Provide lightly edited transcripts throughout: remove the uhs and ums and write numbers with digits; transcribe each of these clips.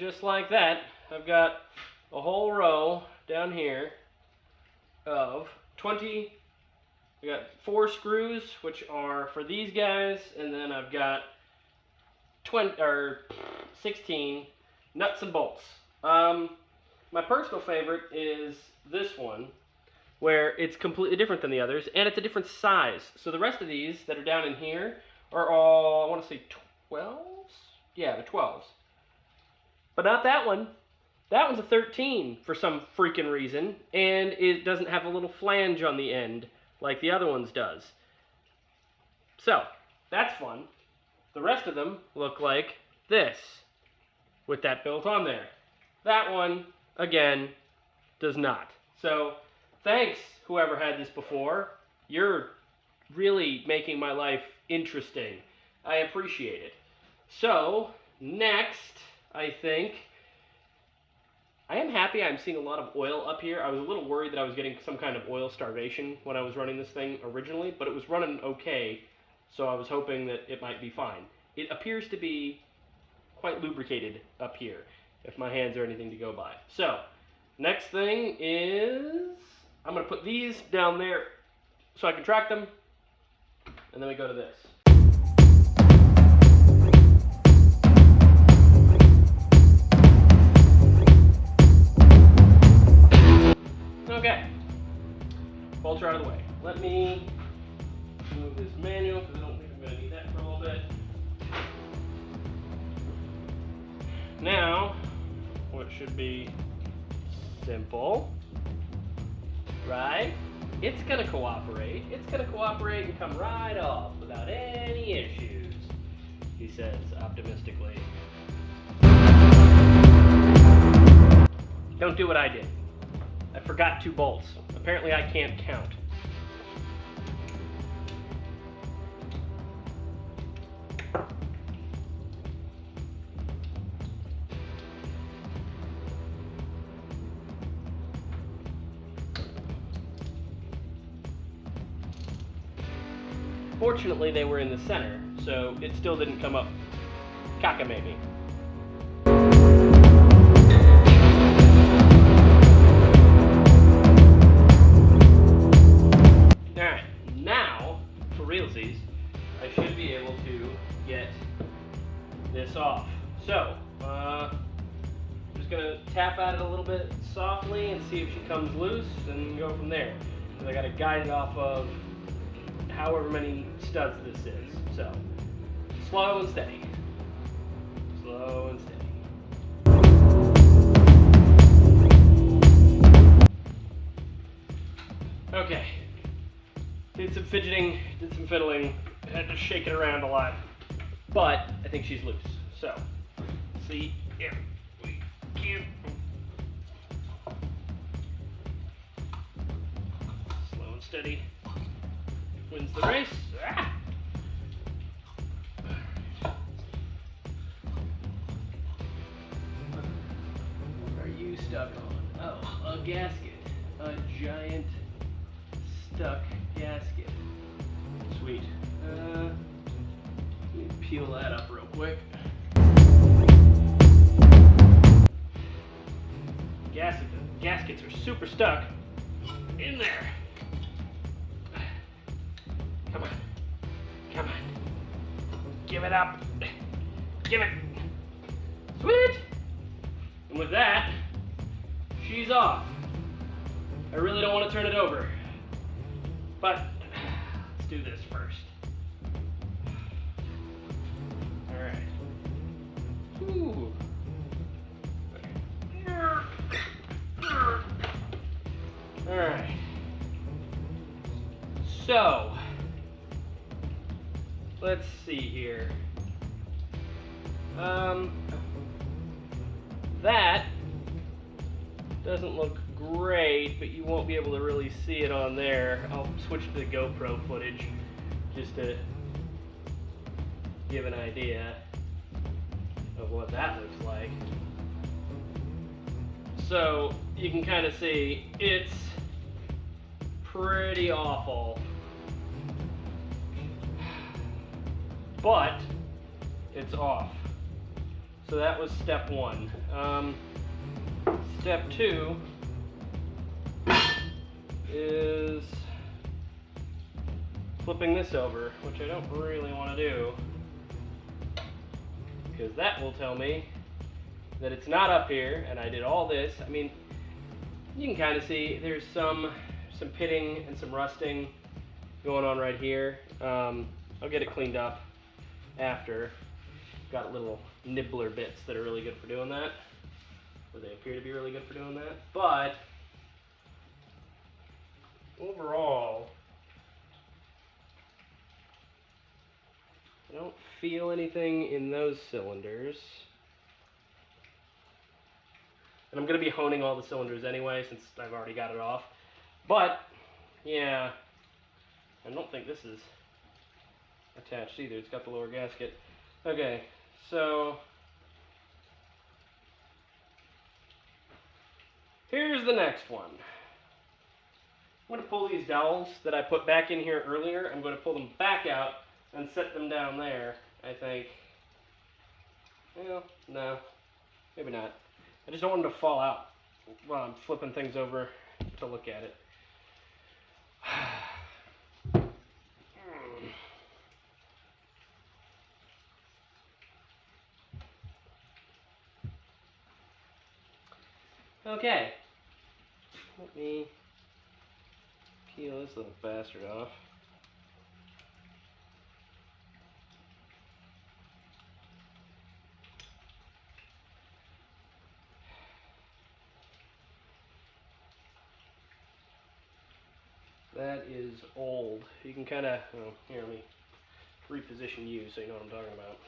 just like that, I've got a whole row down here of 20. I got 4 screws, which are for these guys, and then I've got 16 nuts and bolts. My personal favorite is this one, where it's completely different than the others, and it's a different size. So the rest of these that are down in here are all, I want to say 12s? Yeah, the 12s. But not that one. That one's a 13 for some freaking reason, and it doesn't have a little flange on the end like the other ones does. So, that's fun. The rest of them look like this, with that built on there. That one, again, does not. So, thanks, whoever had this before. You're really making my life interesting. I appreciate it. So, next, I think, I am happy I'm seeing a lot of oil up here. I was a little worried that I was getting some kind of oil starvation when I was running this thing originally, but it was running okay, so I was hoping that it might be fine. It appears to be quite lubricated up here, if my hands are anything to go by. So, next thing is, I'm going to put these down there so I can track them, and then we go to this. Okay, bolts are out of the way. Let me move this manual because I don't think I'm going to need that for a little bit. Now, what should be simple, right? It's going to cooperate. It's going to cooperate and come right off without any issues, he says optimistically. Don't do what I did. I forgot 2 bolts. Apparently I can't count. Fortunately, they were in the center, so it still didn't come up cockamamie. I should be able to get this off. So, I'm just going to tap at it a little bit softly and see if she comes loose and go from there. Because I got to guide it off of however many studs this is. So, slow and steady. Slow and steady. Okay. Did some fidgeting, did some fiddling. Had to shake it around a lot, but I think she's loose. So, see if we can. Slow and steady wins the race. Ah! What are you stuck on? Oh, a gasket. A giant stuck gasket. Sweet. Let me peel that up real quick. Gaskets are super stuck in there. Come on. Come on. Give it up. Give it. Sweet. And with that, she's off. I really don't want to turn it over. But let's do this first. Alright. Ooh. Alright. So, let's see here. That doesn't look great, but you won't be able to really see it on there. I'll switch to the GoPro footage just to give an idea of what that looks like. So you can kind of see it's pretty awful, but it's off. So that was step one. Step two is flipping this over, which I don't really want to do, because that will tell me that it's not up here, and I did all this. I mean, you can kind of see there's some pitting and some rusting going on right here. I'll get it cleaned up after. Got little nibbler bits that are really good for doing that, or they appear to be really good for doing that. But overall, I don't feel anything in those cylinders. And I'm going to be honing all the cylinders anyway, since I've already got it off. But, yeah, I don't think this is attached either. It's got the lower gasket. Okay, so here's the next one. I'm going to pull these dowels that I put back in here earlier. I'm going to pull them back out and set them down there, I think. Well, no, maybe not. I just don't want them to fall out while I'm flipping things over to look at it. Okay, let me peel this little bastard off. That is old. You can kind of, oh, here, let me reposition you so you know what I'm talking about.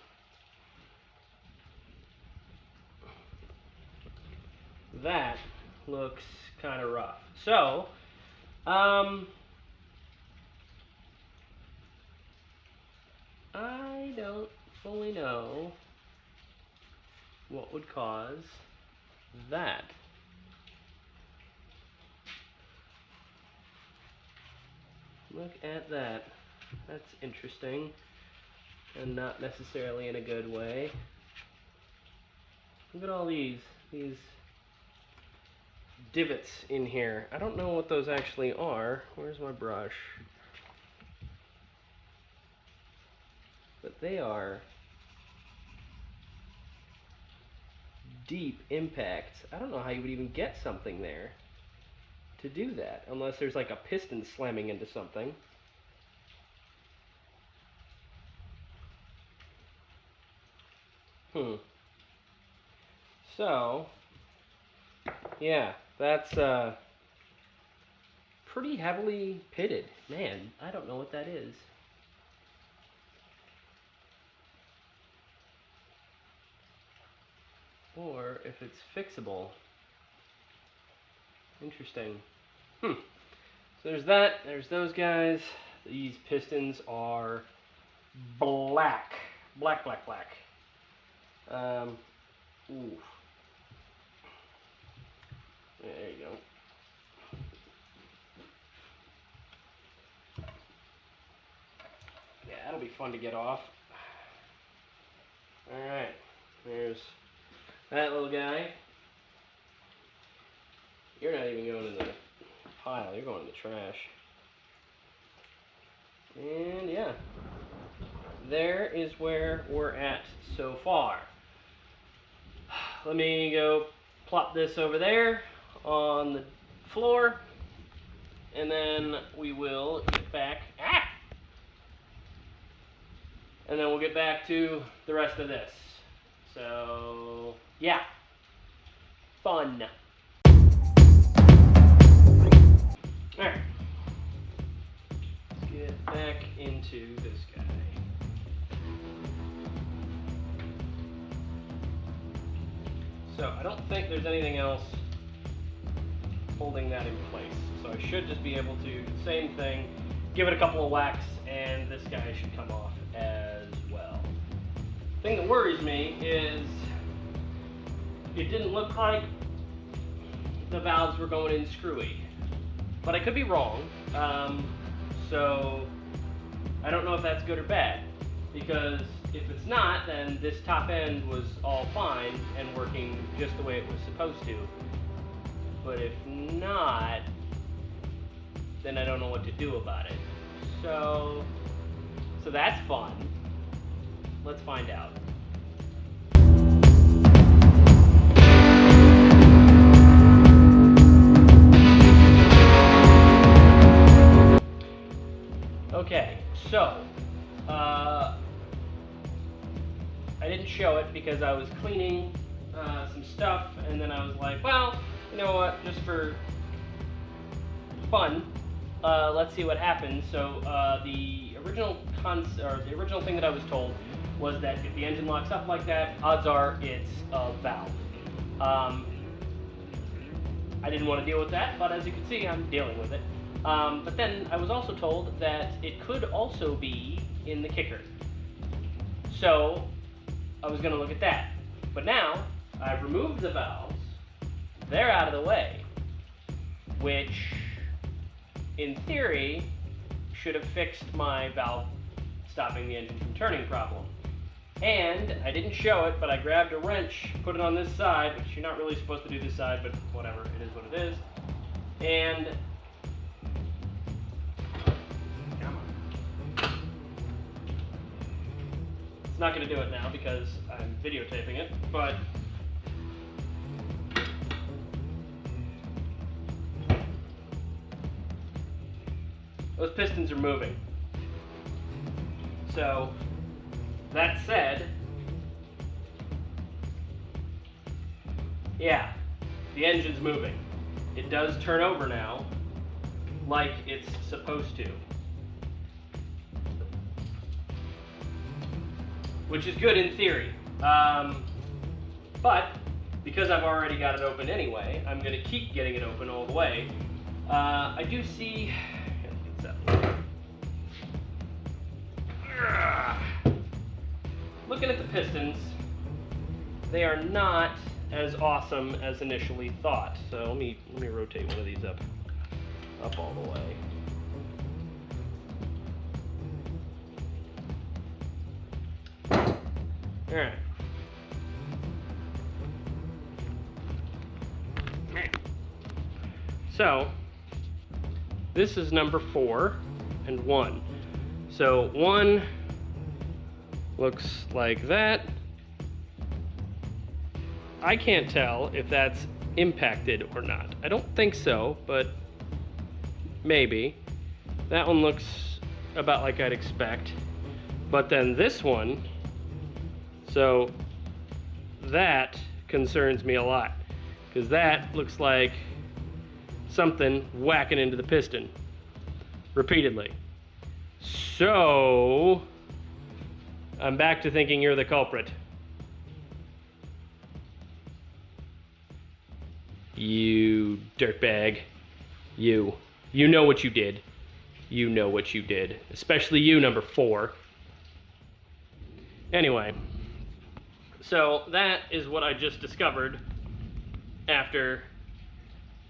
That looks kind of rough. So, I don't fully know what would cause that. Look at that. That's interesting, and not necessarily in a good way. Look at all these divots in here. I don't know what those actually are. Where's my brush? But they are deep impacts. I don't know how you would even get something there to do that, unless there's like a piston slamming into something. So, yeah, that's pretty heavily pitted. Man, I don't know what that is. Or if it's fixable. Interesting. So there's that. There's those guys. These pistons are black. Black. Ooh. There you go. Yeah, that'll be fun to get off. Alright. There's that little guy. You're not even going in the pile, you're going in the trash. And yeah, there is where we're at so far. Let me go plop this over there on the floor, and then we will get back. And then we'll get back to the rest of this. So, yeah. Fun. Alright. Let's get back into this guy. So, I don't think there's anything else holding that in place. So I should just be able to, same thing, give it a couple of whacks, and this guy should come off as well. The thing that worries me is it didn't look like the valves were going in screwy. But I could be wrong, so I don't know if that's good or bad, because if it's not, then this top end was all fine and working just the way it was supposed to. But if not, then I don't know what to do about it. So that's fun. Let's find out. Okay, so I didn't show it because I was cleaning some stuff, and then I was like, well, you know what, just for fun, let's see what happens. So the original thing that I was told was that if the engine locks up like that, odds are it's a valve. I didn't want to deal with that, but as you can see, I'm dealing with it. But then I was also told that it could also be in the kicker. So I was going to look at that. But now I've removed the valves. They're out of the way, which in theory should have fixed my valve stopping the engine from turning problem. And I didn't show it, but I grabbed a wrench, put it on this side, which you're not really supposed to do this side, but whatever, it is what it is. And it's not going to do it now because I'm videotaping it, but those pistons are moving. So, that said, yeah, the engine's moving. It does turn over now, like it's supposed to. Which is good in theory. But, because I've already got it open anyway, I'm going to keep getting it open all the way. I do see... Looking at the pistons, they are not as awesome as initially thought. So let me rotate one of these up all the way. All right. So this is number 4 and 1. So 1 looks like that. I can't tell if that's impacted or not. I don't think so, but maybe. That one looks about like I'd expect. But then this one, so that concerns me a lot, because that looks like something whacking into the piston repeatedly. So I'm back to thinking you're the culprit. You dirtbag. You know what you did. You know what you did. Especially you, number 4. Anyway, so that is what I just discovered after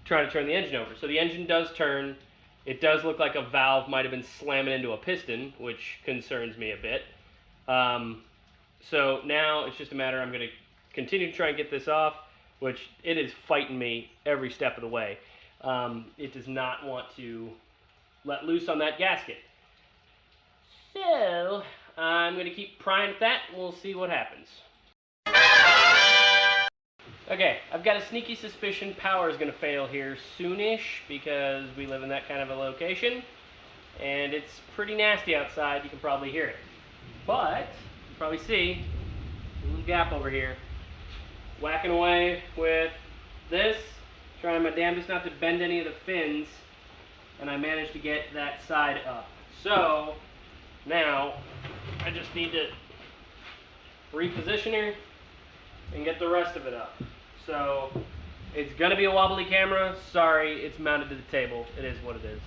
trying to turn the engine over. So the engine does turn. It does look like a valve might have been slamming into a piston, which concerns me a bit. So now it's just a matter, I'm going to continue to try and get this off, which it is fighting me every step of the way. It does not want to let loose on that gasket. So I'm going to keep prying at that, and we'll see what happens. Okay, I've got a sneaky suspicion power is going to fail here soonish because we live in that kind of a location, and it's pretty nasty outside. You can probably hear it. But, you can probably see a little gap over here. Whacking away with this, trying my damnedest not to bend any of the fins, and I managed to get that side up. So, now, I just need to reposition her and get the rest of it up. So, it's going to be a wobbly camera. Sorry, it's mounted to the table. It is what it is.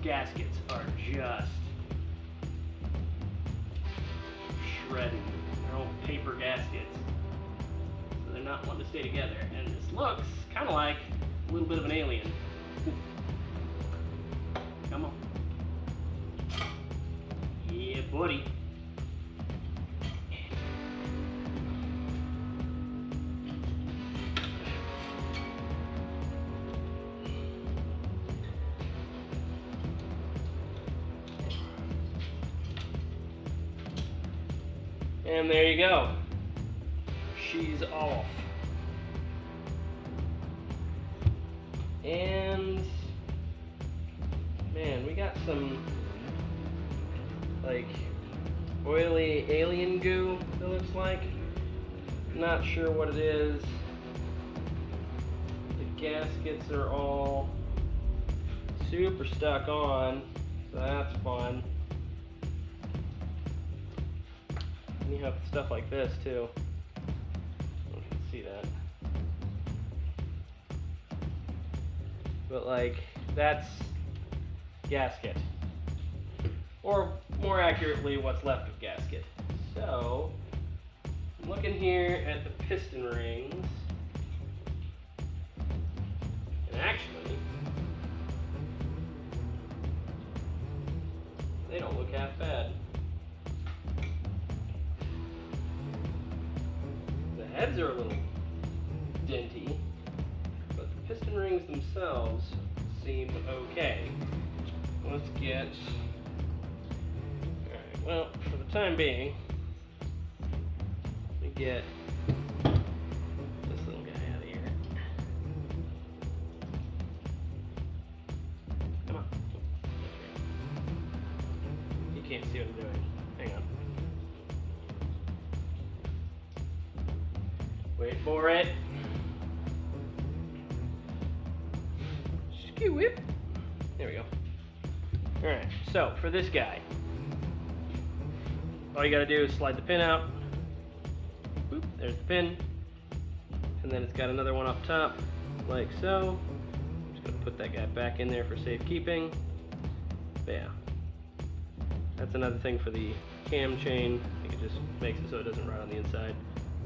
gaskets are just shredded. They're all paper gaskets. So they're not wanting to stay together. And this looks kind of like a little bit of an alien. Come on. Yeah, buddy. And there you go. She's off. And man, we got some like oily alien goo, it looks like. Not sure what it is. The gaskets are all super stuck on, so that's fun. And you have stuff like this too. I don't know if you can see that. But like, that's gasket. Or more accurately, what's left of gasket. So, I'm looking here at the piston rings. And actually, they don't look half bad. The heads are a little denty, but the piston rings themselves seem okay. Let's get... Alright, well, for the time being, let me get this little guy out of here. Come on. You can't see what I'm doing. Hang on. Wait for it. Skew whip. There we go. Alright, so for this guy, all you gotta do is slide the pin out. Boop, there's the pin. And then it's got another one up top, like so. Just gonna put that guy back in there for safekeeping. Yeah. That's another thing for the cam chain. I think it just makes it so it doesn't rot on the inside.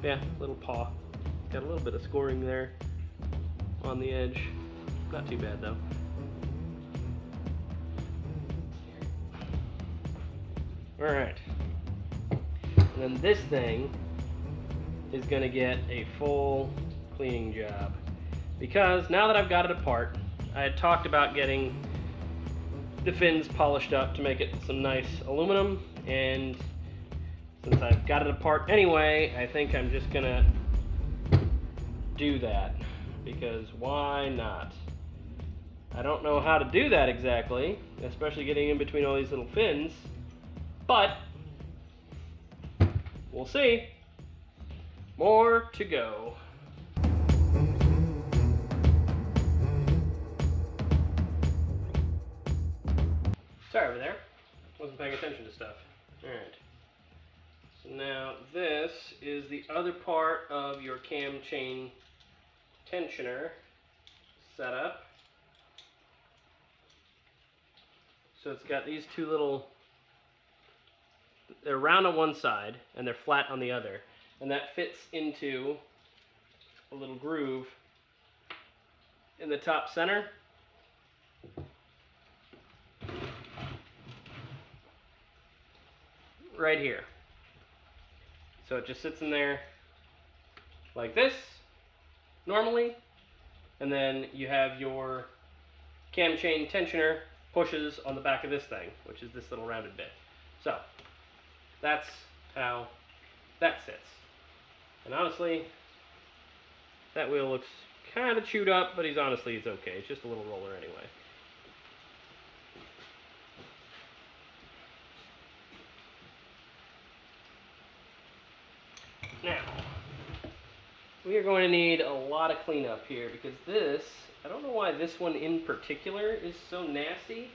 Yeah, little paw. Got a little bit of scoring there on the edge. Not too bad though. Alright. And then this thing is going to get a full cleaning job. Because now that I've got it apart, I had talked about getting the fins polished up to make it some nice aluminum. And since I've got it apart anyway, I think I'm just going to do that. Because why not? I don't know how to do that exactly, especially getting in between all these little fins. But we'll see. More to go. Sorry over there. Wasn't paying attention to stuff. Alright. So now this is the other part of your cam chain tensioner setup. So it's got these two little... They're round on one side and they're flat on the other, and that fits into a little groove in the top center. Right here. So it just sits in there like this normally, and then you have your cam chain tensioner pushes on the back of this thing, which is this little rounded bit. So that's how that sits. And honestly, that wheel looks kind of chewed up, but it's okay. It's just a little roller anyway. Now, we are going to need a lot of cleanup here because this, I don't know why this one in particular is so nasty.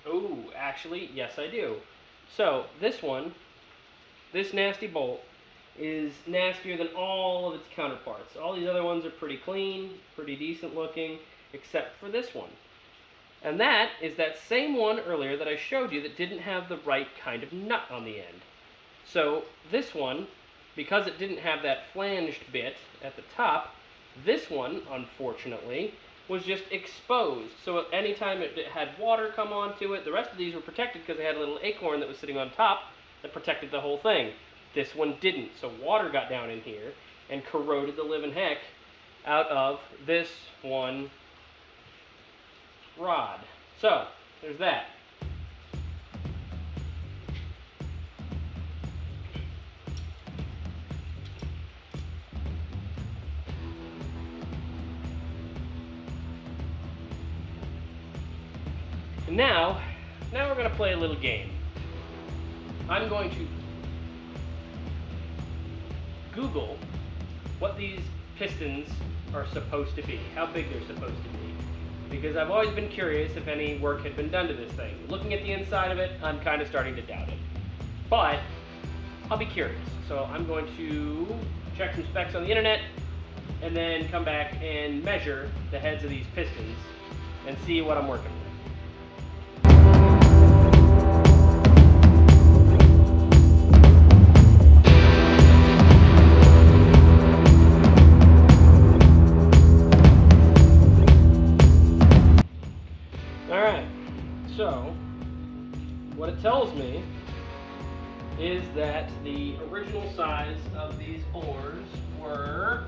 Oh, actually, yes I do. So, this one, this nasty bolt, is nastier than all of its counterparts. All these other ones are pretty clean, pretty decent looking, except for this one. And that is that same one earlier that I showed you that didn't have the right kind of nut on the end. So this one, because it didn't have that flanged bit at the top, this one, unfortunately, was just exposed. So anytime it had water come onto it, the rest of these were protected because they had a little acorn that was sitting on top that protected the whole thing. This one didn't. So water got down in here and corroded the living heck out of this one rod. So, there's that. And now we're going to play a little game. I'm going to Google what these pistons are supposed to be, how big they're supposed to be. Because I've always been curious if any work had been done to this thing. Looking at the inside of it, I'm kind of starting to doubt it. But I'll be curious. So I'm going to check some specs on the internet and then come back and measure the heads of these pistons and see what I'm working with. So, what it tells me is that the original size of these bores were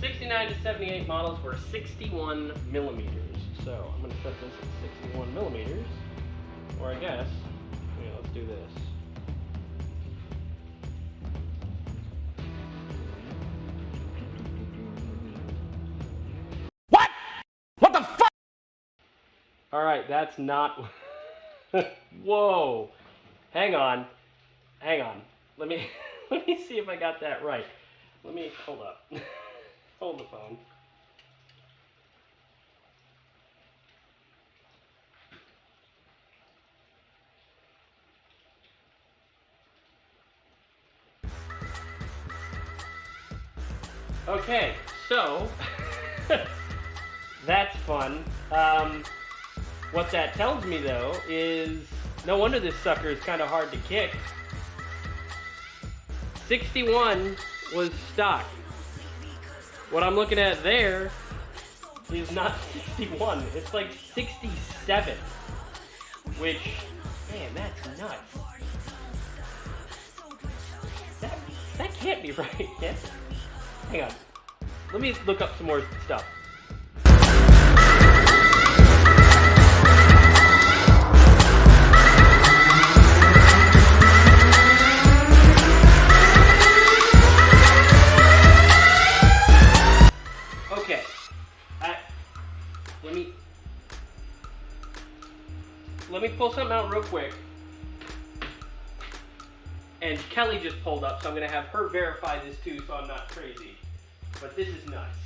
69 to 78 models were 61 millimeters. So, I'm going to set this at 61 millimeters, or I guess, yeah, let's do this. All right, that's not. Whoa, hang on. Let me see if I got that right. Let me hold up. Hold the phone. Okay, so that's fun. What that tells me, though, is no wonder this sucker is kind of hard to kick. 61 was stock. What I'm looking at there is not 61. It's like 67. Which, man, that's nuts. That can't be right, can it? Hang on. Let me look up some more stuff. Okay, let me pull something out real quick. And Kelly just pulled up, so I'm going to have her verify this too, so I'm not crazy. But this is nuts.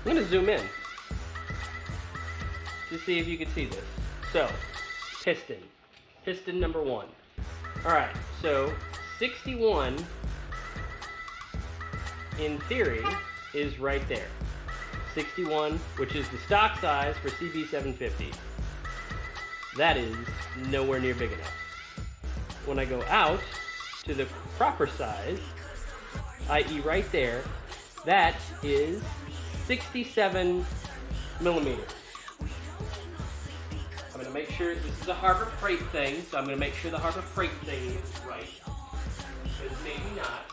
I'm going to zoom in to see if you can see this. So, piston number 1. Alright, so 61 in theory is right there. 61, which is the stock size for CB750. That is nowhere near big enough. When I go out to the proper size, i.e. right there, that is 67 millimeters. I'm going to make sure this is a Harbor Freight thing, so I'm going to make sure the Harbor Freight thing is right. Because maybe not.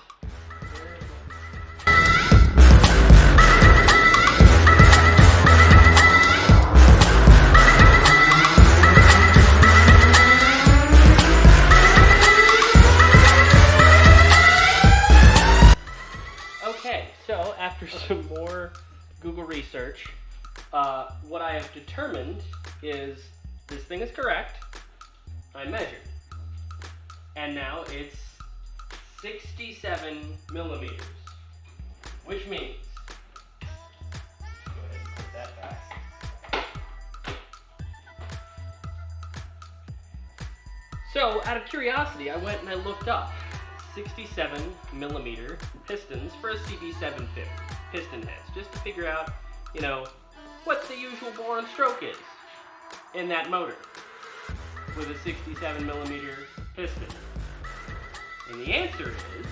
Okay. research, what I have determined is this thing is correct. I measured. And now it's 67 millimeters. Which means, go ahead and put that back. So, out of curiosity, I went and I looked up 67 millimeter pistons for a CB750 piston heads, just to figure out, you know, what the usual bore and stroke is in that motor with a 67 millimeter piston. And the answer is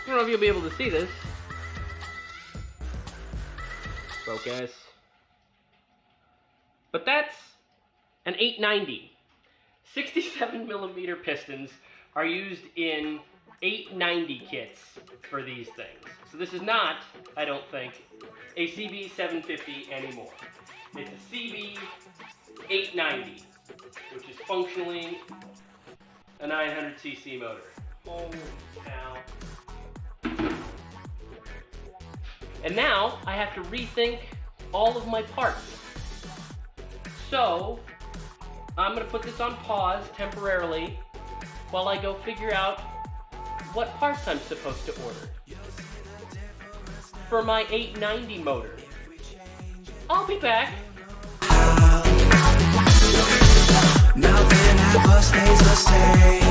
I don't know if you'll be able to see this. Focus. But that's an 890. 67 millimeter pistons are used in 890 kits for these things. So this is not, I don't think, a CB750 anymore. It's a CB890, which is functionally a 900cc motor. Holy cow. And now I have to rethink all of my parts. So I'm going to put this on pause temporarily while I go figure out what parts I'm supposed to order for my 890 motor. I'll be back. Nothing ever stays the same.